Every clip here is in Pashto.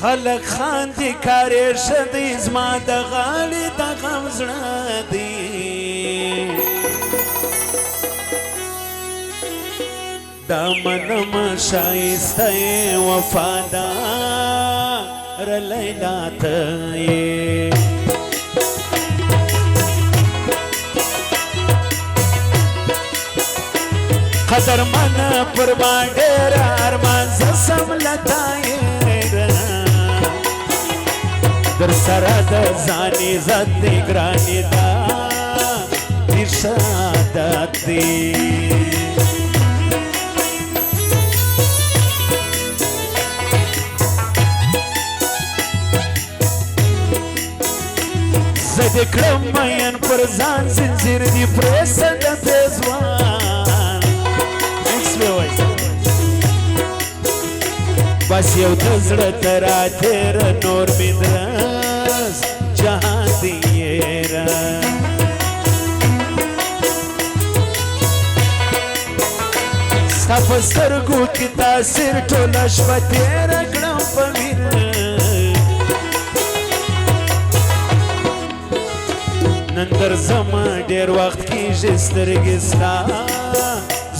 خلق خاندي کارې شدی زما د غاړې د غم زړه دی دا منم شایسته وفادار لیلا ته یې قدر من پر ما ډېر ارمان زه سم لتا در سره د ځان عزت دی ګرانې دا ډېر ښه عادت دی زه دې کړم مین پر ځان زنځیر دې پرېږده د پېزوان بس یو د زړه ته راتېره نور مې درس جهان دی یېره ستا په سترګو کې تاثیر ټوله شپه تېره کړم په مینه نن درځمه ډېر وخت کېږي سترګې ستا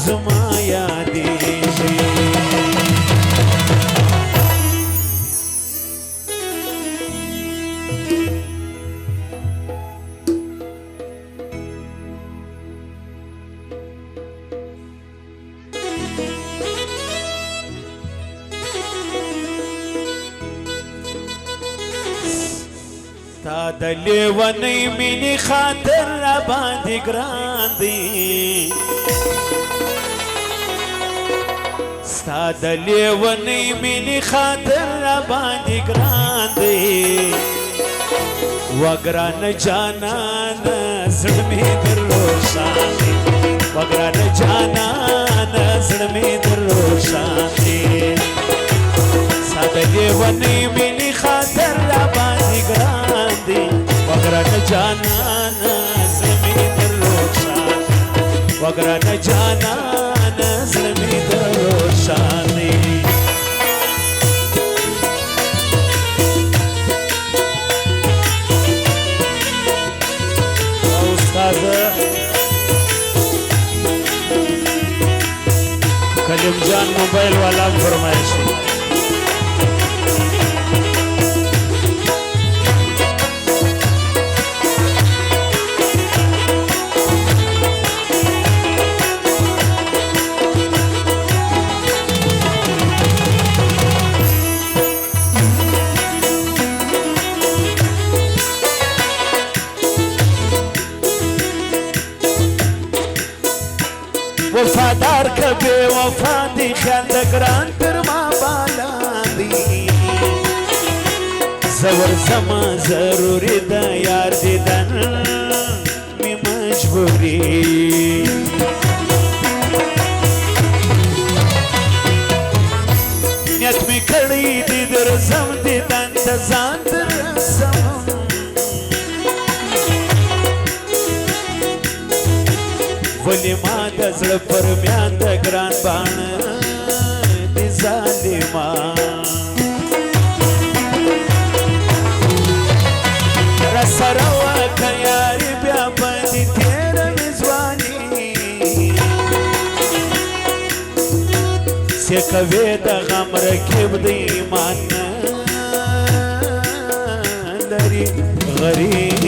زما یادېږي ستا د لیونۍ مینې خاطر راباندې ګران دی ستا د لیونۍ مینې خاطر راباندې ګران دی وګرانه جانانه زړه مې در روښان دی وګرانه جانانه زړه مې در روښان دی ستا د لیونۍ مینې خاطر راباندې ګران دی وګرانه جانانه زړه مې در روښان وګرانه جانانه زړه مې در روښان دی او استاده کلیم جان موبایل والا فرمایش دی وفادار کبه وفا دی خیال د ګران تر ما بالا دی زور زما ضروري د یار دیدن می مجبوري نیت می کړی دی درځم دیدن ته ځان درسم ولی ما د زړه پر میان د ګران باڼه د ظالمان راسره وکړه یاري بیا به دې تېره مې ځواني څه کوې د غم رکیب د ایمان نه لري غریب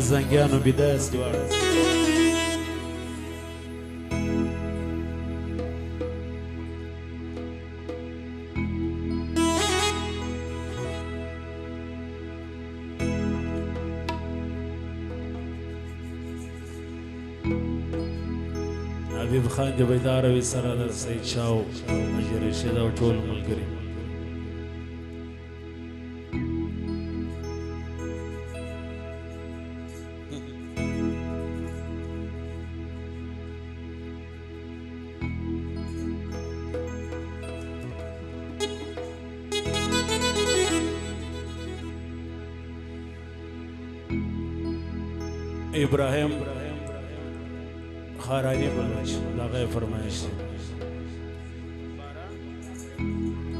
زنګیانو بداس دیواره حبیب خان دی بیدار وی سره د سید شاو مجر رشید او ټول ملګری ابراهیم خارانی بلوچ دغه فرمایش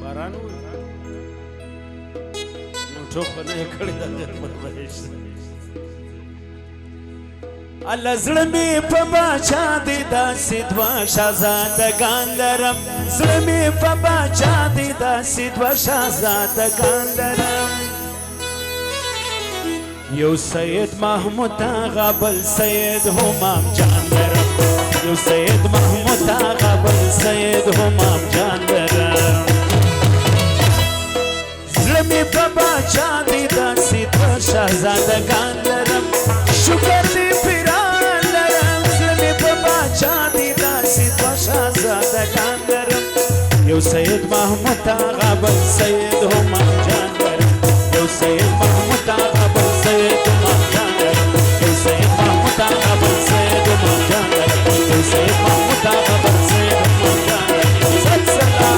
باران نو ټوخ نه کړی دغه فرمایش الله زړه مې په باچا دی داسې دوه شهزادګان لرم زړه مې په باچا دی داسې دوه شهزادګان لرم یو سید محمود آغا بل سید همام جان لرم یو سید محمود آغا بل سید همام جان لرم زړه مې په باچا دی داسې دوه شهزادګان لرم شکر دی پیران لرم زړه مې په باچا دی داسې دوه شهزادګان لرم یو سید محمود آغا بل سید همام جان لرم یو سید محمود آغا بل سید همام جان لرم یو سید محمود آغا بل سید همام جان لرم یو سید محمود آغا بل سید همام جان لرم سلسله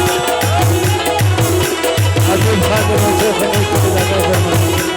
حبیب خادم و شیخ نیکو